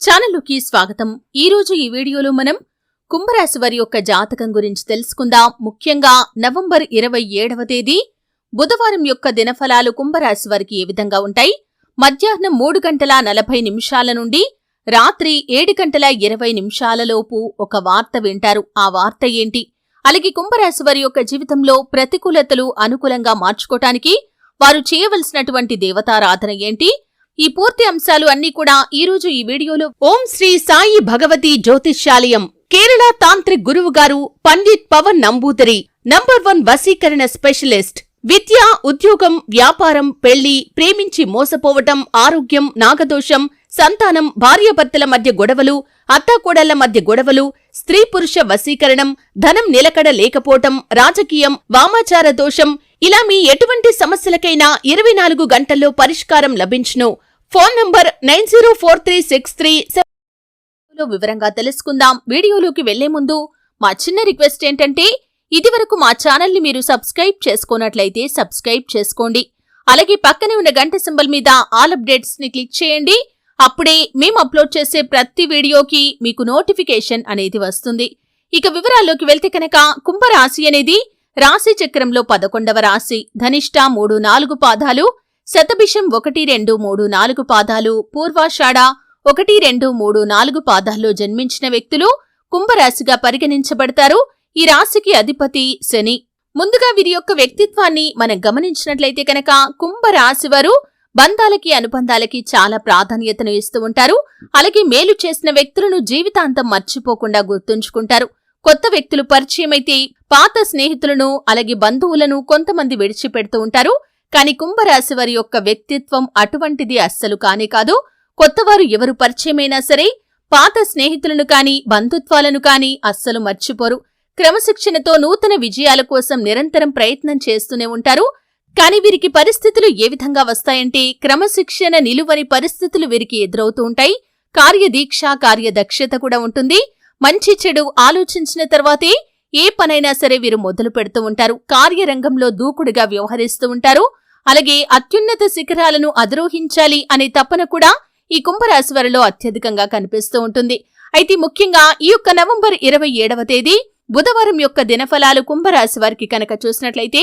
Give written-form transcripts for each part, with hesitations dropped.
ఛానలుకి స్వాగతం. ఈరోజు ఈ వీడియోలో మనం కుంభరాశి వారి యొక్క జాతకం గురించి తెలుసుకుందాం. ముఖ్యంగా నవంబర్ 27వ తేదీ బుధవారం యొక్క దినఫలాలు కుంభరాశి వారికి ఏ విధంగా ఉంటాయి? మధ్యాహ్నం 3:40 నుండి రాత్రి 7:20 లోపు ఒక వార్త వింటారు. ఆ వార్త ఏంటి? అలాగే కుంభరాశి వారి యొక్క జీవితంలో ప్రతికూలతలు అనుకూలంగా మార్చుకోవటానికి వారు చేయవలసినటువంటి దేవతారాధన ఏంటి? ఈ పూర్తి అంశాలు అన్నీ కూడా ఈరోజు ఈ వీడియోలో ఓం శ్రీ సాయి భగవతి జ్యోతిష్యాలయం కేరళ తాంత్రిక్ గురువు గారు పండిత్ పవన్ నంబూదరి నంబర్ 1 వశీకరణ స్పెషలిస్ట్. విద్య, ఉద్యోగం, వ్యాపారం, పెళ్లి, ప్రేమించి మోసపోవటం, ఆరోగ్యం, నాగదోషం, సంతానం, భార్యాభర్తల మధ్య గొడవలు, అత్తాకోడళ్ల మధ్య గొడవలు, స్త్రీ పురుష వశీకరణం, ధనం నిలకడ లేకపోవటం, రాజకీయం, వామాచార దోషం, ఇలా మీ ఎటువంటి సమస్యలకైనా 24 గంటల్లో పరిష్కారం లభించును. ఫోన్ నంబర్ 904363 వివరంగా తెలుసుకుందాం. వీడియోలోకి వెళ్లే ముందు మా చిన్న రిక్వెస్ట్ ఏంటంటే, ఇదివరకు మా ఛానల్ ని మీరు సబ్స్క్రైబ్ చేసుకోనట్లయితే సబ్స్క్రైబ్ చేసుకోండి. అలాగే పక్కనే ఉన్న గంట సింబల్ మీద ఆల్ అప్డేట్స్ ని క్లిక్ చేయండి. అప్పుడే మేము అప్లోడ్ చేసే ప్రతి వీడియోకి మీకు నోటిఫికేషన్ అనేది వస్తుంది. ఇక వివరాల్లోకి వెళ్తే కనుక కుంభరాశి అనేది రాశి చక్రంలో 11వ రాశి. ధనిష్ట 3-4 పాదాలు, శతభిషం 1-2-3-4 పాదాలు, పూర్వాషాఢ 1-2-3-4 పాదాల్లో జన్మించిన వ్యక్తులు కుంభరాశిగా పరిగణించబడతారు. ఈ రాశికి అధిపతి శని. ముందుగా వీరి యొక్క వ్యక్తిత్వాన్ని మనం గమనించినట్లయితే కనుక కుంభరాశి వారు బంధాలకి, అనుబంధాలకి చాలా ప్రాధాన్యతను ఇస్తూ ఉంటారు. అలాగే మేలు చేసిన వ్యక్తులను జీవితాంతం మర్చిపోకుండా గుర్తుంచుకుంటారు. కొత్త వ్యక్తులు పరిచయమైతే పాత స్నేహితులను, అలాగే బంధువులను కొంతమంది విడిచిపెడుతూ ఉంటారు. కానీ కుంభరాశి వారి యొక్క వ్యక్తిత్వం అటువంటిది అస్సలు కానే కాదు. కొత్తవారు ఎవరు పరిచయమైనా సరే పాత స్నేహితులను కాని, బంధుత్వాలను కాని అస్సలు మర్చిపోరు. క్రమశిక్షణతో నూతన విజయాల కోసం నిరంతరం ప్రయత్నం చేస్తూనే ఉంటారు. కానీ వీరికి పరిస్థితులు ఏ విధంగా వస్తాయంటే, క్రమశిక్షణ నిలువని పరిస్థితులు వీరికి ఎదురవుతూ ఉంటాయి. కార్యదీక్ష, కార్యదక్షత కూడా ఉంటుంది. మంచి చెడు ఆలోచించిన తర్వాతే ఏ పనైనా సరే వీరు మొదలు పెడుతూ ఉంటారు. కార్యరంగంలో దూకుడుగా వ్యవహరిస్తూ ఉంటారు. అలాగే అత్యున్నత శిఖరాలను అధిరోహించాలి అనే తపన కూడా ఈ కుంభరాశి వారిలో అత్యధికంగా కనిపిస్తూ ఉంటుంది. అయితే ముఖ్యంగా ఈ యొక్క నవంబర్ 27వ తేదీ బుధవారం యొక్క దినఫలాలు కుంభరాశి వారికి కనుక చూసినట్లయితే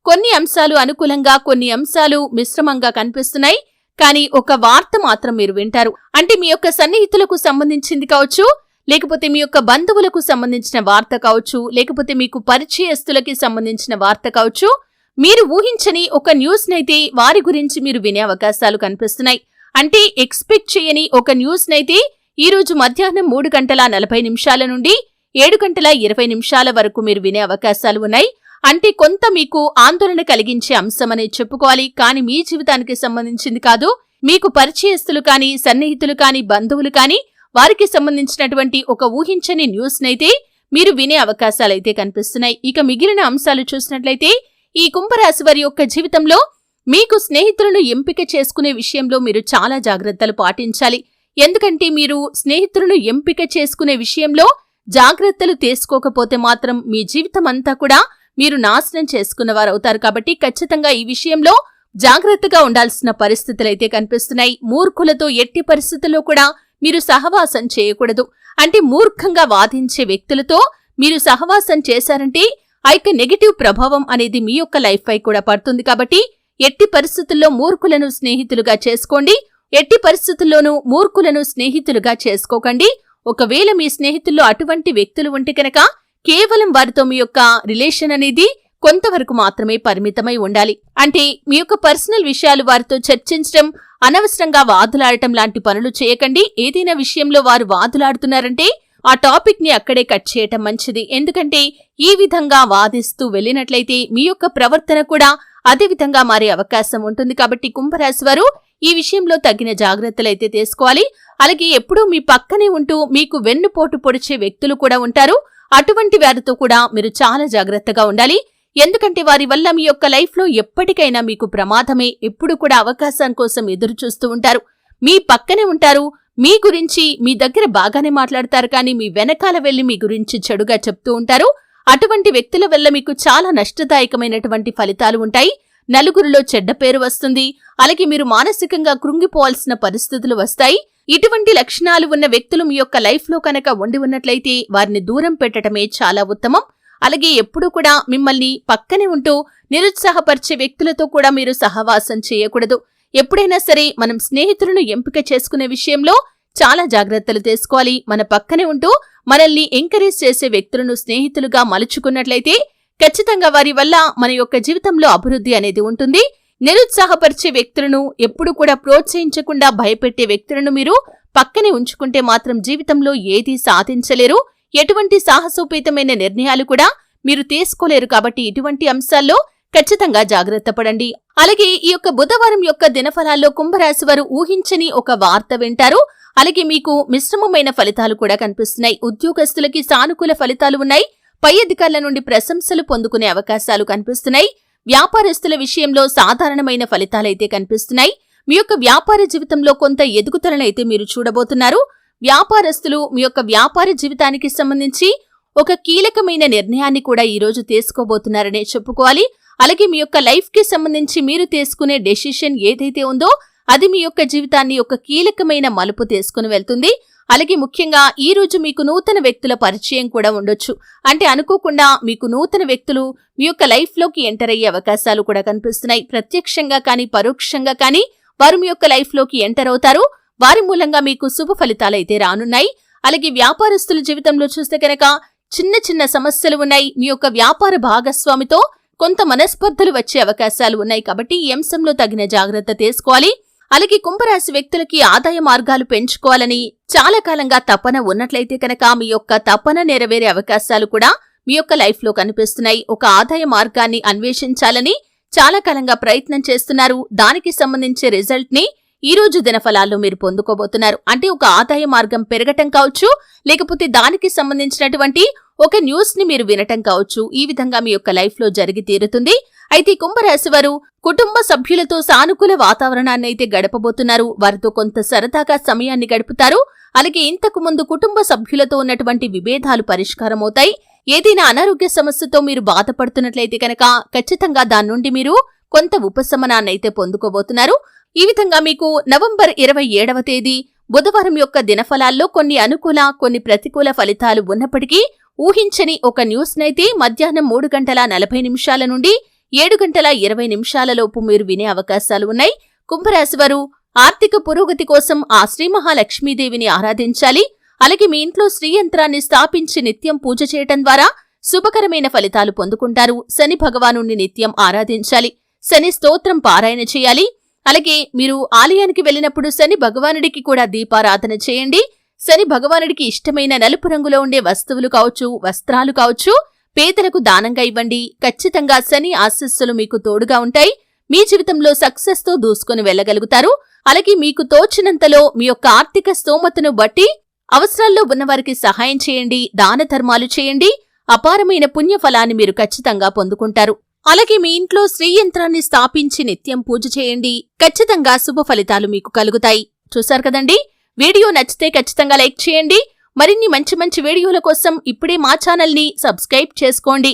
కొన్ని అంశాలు అనుకూలంగా, కొన్ని అంశాలు మిశ్రమంగా కనిపిస్తున్నాయి. కానీ ఒక వార్త మాత్రం మీరు వింటారు. అంటే మీ యొక్క సన్నిహితులకు సంబంధించింది కావచ్చు, లేకపోతే మీ యొక్క బంధువులకు సంబంధించిన వార్త కావచ్చు, లేకపోతే మీకు పరిచయస్తులకి సంబంధించిన వార్త కావచ్చు. మీరు ఊహించని ఒక న్యూస్ నైతే వారి గురించి మీరు వినే అవకాశాలు కనిపిస్తున్నాయి. అంటే ఎక్స్పెక్ట్ చేయని ఒక న్యూస్ నైతే ఈ రోజు మధ్యాహ్నం 3:40 నుండి 7:20 వరకు మీరు వినే అవకాశాలు ఉన్నాయి. అంటే కొంత మీకు ఆందోళన కలిగించే అంశమనే చెప్పుకోవాలి. కానీ మీ జీవితానికి సంబంధించింది కాదు. మీకు పరిచయస్తులు కాని, సన్నిహితులు కాని, బంధువులు కాని వారికి సంబంధించినటువంటి ఒక ఊహించని న్యూస్ నైతే మీరు వినే అవకాశాలైతే కనిపిస్తున్నాయి. ఇక మిగిలిన అంశాలు చూసినట్లయితే ఈ కుంభరాశి వారి యొక్క జీవితంలో మీకు స్నేహితులను ఎంపిక చేసుకునే విషయంలో మీరు చాలా జాగ్రత్తలు పాటించాలి. ఎందుకంటే మీరు స్నేహితులను ఎంపిక చేసుకునే విషయంలో జాగ్రత్తలు తీసుకోకపోతే మాత్రం మీ జీవితం అంతా కూడా మీరు నాశనం చేసుకున్నవారవుతారు. కాబట్టి ఖచ్చితంగా ఈ విషయంలో జాగ్రత్తగా ఉండాల్సిన పరిస్థితులైతే కనిపిస్తున్నాయి. మూర్ఖులతో ఎట్టి పరిస్థితుల్లో కూడా మీరు సహవాసం చేయకూడదు. అంటే మూర్ఖంగా వాదించే వ్యక్తులతో మీరు సహవాసం చేశారంటే ఆ యొక్క నెగటివ్ ప్రభావం అనేది మీ యొక్క లైఫ్ పై కూడా పడుతుంది. కాబట్టి ఎట్టి పరిస్థితుల్లో మూర్ఖులను స్నేహితులుగా చేసుకోండి. ఎట్టి పరిస్థితుల్లోనూ మూర్ఖులను స్నేహితులుగా చేసుకోకండి. ఒకవేళ మీ స్నేహితుల్లో అటువంటి వ్యక్తులు ఉంటే కనుక కేవలం వారితో మీ యొక్క రిలేషన్ అనేది కొంతవరకు మాత్రమే పరిమితమై ఉండాలి. అంటే మీ యొక్క పర్సనల్ విషయాలు వారితో చర్చించడం, అనవసరంగా వాదులాడటం లాంటి పనులు చేయకండి. ఏదైనా విషయంలో వారు వాదులాడుతున్నారంటే ఆ టాపిక్ ని అక్కడే కట్ చేయటం మంచిది. ఎందుకంటే ఈ విధంగా వాదిస్తూ వెళ్ళినట్లయితే మీ యొక్క ప్రవర్తన కూడా అదే విధంగా మారే అవకాశం ఉంటుంది. కాబట్టి కుంభరాశి వారు ఈ విషయంలో తగిన జాగ్రత్తలైతే తీసుకోవాలి. అలాగే ఎప్పుడూ మీ పక్కనే ఉంటూ మీకు వెన్నుపోటు పొడిచే వ్యక్తులు కూడా ఉంటారు. అటువంటి వారితో కూడా మీరు చాలా జాగ్రత్తగా ఉండాలి. ఎందుకంటే వారి వల్ల మీ యొక్క లైఫ్ లో ఎప్పటికైనా మీకు ప్రమాదమే. ఎప్పుడు కూడా అవకాశం కోసం ఎదురు చూస్తూ ఉంటారు. మీ పక్కనే ఉంటారు. మీ గురించి మీ దగ్గర బాగానే మాట్లాడతారు. కానీ మీ వెనకాల వెళ్లి మీ గురించి చెడుగా చెప్తూ ఉంటారు. అటువంటి వ్యక్తుల వల్ల మీకు చాలా నష్టదాయకమైనటువంటి ఫలితాలు ఉంటాయి. నలుగురిలో చెడ్డ పేరు వస్తుంది. అలాగే మీరు మానసికంగా కృంగిపోవాల్సిన పరిస్థితులు వస్తాయి. ఇటువంటి లక్షణాలు ఉన్న వ్యక్తులు మీ యొక్క లైఫ్లో కనుక ఉండి ఉన్నట్లయితే వారిని దూరం పెట్టడమే చాలా ఉత్తమం. అలాగే ఎప్పుడూ కూడా మిమ్మల్ని పక్కనే ఉంటూ నిరుత్సాహపరిచే వ్యక్తులతో కూడా మీరు సహవాసం చేయకూడదు. ఎప్పుడైనా సరే మనం స్నేహితులను ఎంపిక చేసుకునే విషయంలో చాలా జాగ్రత్తలు తీసుకోవాలి. మన పక్కనే ఉంటూ మనల్ని ఎంకరేజ్ చేసే వ్యక్తులను స్నేహితులుగా మలుచుకున్నట్లయితే ఖచ్చితంగా వారి వల్ల మన యొక్క జీవితంలో అభివృద్ధి అనేది ఉంటుంది. నిరుత్సాహపరిచే వ్యక్తులను ఎప్పుడు కూడా ప్రోత్సహించకుండా భయపెట్టే వ్యక్తులను మీరు పక్కనే ఉంచుకుంటే మాత్రం జీవితంలో ఏదీ సాధించలేరు. ఎటువంటి సాహసోపేతమైన నిర్ణయాలు కూడా మీరు తీసుకోలేరు. కాబట్టి ఇటువంటి అంశాల్లో ఖచ్చితంగా జాగ్రత్త పడండి. అలాగే ఈ యొక్క బుధవారం యొక్క దినఫలాల్లో కుంభరాశి వారు ఊహించని ఒక వార్త వింటారు. అలాగే మీకు మిశ్రమమైన ఫలితాలు కూడా కనిపిస్తున్నాయి. ఉద్యోగస్తులకి సానుకూల ఫలితాలు ఉన్నాయి. పై అధికారుల నుండి ప్రశంసలు పొందుకునే అవకాశాలు కనిపిస్తున్నాయి. వ్యాపారస్తుల విషయంలో సాధారణమైన ఫలితాలైతే కనిపిస్తున్నాయి. మీ యొక్క వ్యాపార జీవితంలో కొంత ఎదుగుదలనైతే మీరు చూడబోతున్నారు. వ్యాపారస్తులు మీ యొక్క వ్యాపార జీవితానికి సంబంధించి ఒక కీలకమైన నిర్ణయాన్ని కూడా ఈ రోజు తీసుకోబోతున్నారనే చెప్పుకోవాలి. అలాగే మీ యొక్క లైఫ్ కి సంబంధించి మీరు తీసుకునే డెసిషన్ ఏదైతే ఉందో అది మీ యొక్క జీవితాన్ని ఒక కీలకమైన మలుపు తీసుకుని వెళ్తుంది. అలాగే ముఖ్యంగా ఈ రోజు మీకు నూతన వ్యక్తుల పరిచయం కూడా ఉండొచ్చు. అంటే అనుకోకుండా మీకు నూతన వ్యక్తులు మీ యొక్క లైఫ్ లోకి ఎంటర్ అయ్యే అవకాశాలు కూడా కనిపిస్తున్నాయి. ప్రత్యక్షంగా కానీ పరోక్షంగా కానీ వారు మీ యొక్క లైఫ్ లోకి ఎంటర్ అవుతారు. వారి మూలంగా మీకు శుభ ఫలితాలైతే రానున్నాయి. అలాగే వ్యాపారస్తుల జీవితంలో చూస్తే కనుక చిన్న చిన్న సమస్యలు ఉన్నాయి. మీ యొక్క వ్యాపార భాగస్వామితో కొంత మనస్పర్ధలు వచ్చే అవకాశాలు ఉన్నాయి. కాబట్టి ఈ అంశంలో తగిన జాగ్రత్త తీసుకోవాలి. అలాగే కుంభరాశి వ్యక్తులకి ఆదాయ మార్గాలు పెంచుకోవాలని చాలా కాలంగా తపన ఉన్నట్లయితే కనుక మీ యొక్క తపన నెరవేరే అవకాశాలు కూడా మీ యొక్క లైఫ్ లో కనిపిస్తున్నాయి. ఒక ఆదాయ మార్గాన్ని అన్వేషించాలని చాలా కాలంగా ప్రయత్నం చేస్తున్నారు. దానికి సంబంధించే రిజల్ట్ ని ఈ రోజు దినఫలాల్లో మీరు పొందుకోబోతున్నారు. అంటే ఒక ఆదాయ మార్గం పెరగటం కావచ్చు, లేకపోతే దానికి సంబంధించినటువంటి ఒక న్యూస్ ని మీరు వినటం కావచ్చు. ఈ విధంగా మీ యొక్క లైఫ్ లో జరిగి తీరుతుంది. అయితే కుంభరాశి వారు కుటుంబ సభ్యులతో సానుకూల వాతావరణాన్ని అయితే గడపబోతున్నారు. వారితో కొంత సరదాగా సమయాన్ని గడుపుతారు. అలాగే ఇంతకు ముందు కుటుంబ సభ్యులతో ఉన్నటువంటి విభేదాలు పరిష్కారం అవుతాయి. ఏదైనా అనారోగ్య సమస్యతో మీరు బాధపడుతున్నట్లయితే కనుక ఖచ్చితంగా దాని నుండి మీరు కొంత ఉపశమనాన్నైతే పొందుకోబోతున్నారు. ఈ విధంగా మీకు నవంబర్ 27వ తేదీ బుధవారం యొక్క దినఫలాల్లో కొన్ని అనుకూల కొన్ని ప్రతికూల ఫలితాలు ఉన్నప్పటికీ ఊహించని ఒక న్యూస్ నైతే మధ్యాహ్నం 3:40 నుండి 7:20 లోపు మీరు వినే అవకాశాలు ఉన్నాయి. కుంభరాశి వారు ఆర్థిక పురోగతి కోసం ఆ శ్రీ మహాలక్ష్మీదేవిని ఆరాధించాలి. అలాగే మీ ఇంట్లో శ్రీ యంత్రాన్ని స్థాపించి నిత్యం పూజ చేయటం ద్వారా శుభకరమైన ఫలితాలు పొందుకుంటారు. శని భగవానుణ్ణి నిత్యం ఆరాధించాలి. శని స్తోత్రం పారాయణ చేయాలి. అలాగే మీరు ఆలయానికి వెళ్ళినప్పుడు శని భగవానుడికి కూడా దీపారాధన చేయండి. శని భగవానుడికి ఇష్టమైన నలుపు రంగులో ఉండే వస్తువులు కావచ్చు, వస్త్రాలు కావచ్చు, పేదలకు దానంగా ఇవ్వండి. ఖచ్చితంగా శని ఆశీస్సులు మీకు తోడుగా ఉంటాయి. మీ జీవితంలో సక్సెస్ తో దూసుకుని వెళ్లగలుగుతారు. అలాగే మీకు తోచినంతలో మీ యొక్క ఆర్థిక స్తోమతను బట్టి అవసరాల్లో ఉన్నవారికి సహాయం చేయండి. దాన ధర్మాలు చేయండి. అపారమైన పుణ్యఫలాన్ని మీరు ఖచ్చితంగా పొందుకుంటారు. అలాగే మీ ఇంట్లో శ్రీ యంత్రాన్ని స్థాపించి నిత్యం పూజ చేయండి. ఖచ్చితంగా శుభ ఫలితాలు మీకు కలుగుతాయి. చూశారు కదండి. వీడియో నచ్చితే ఖచ్చితంగా లైక్ చేయండి. మరిన్ని మంచి మంచి వీడియోల కోసం ఇప్పుడే మా ఛానల్ని సబ్స్క్రైబ్ చేసుకోండి.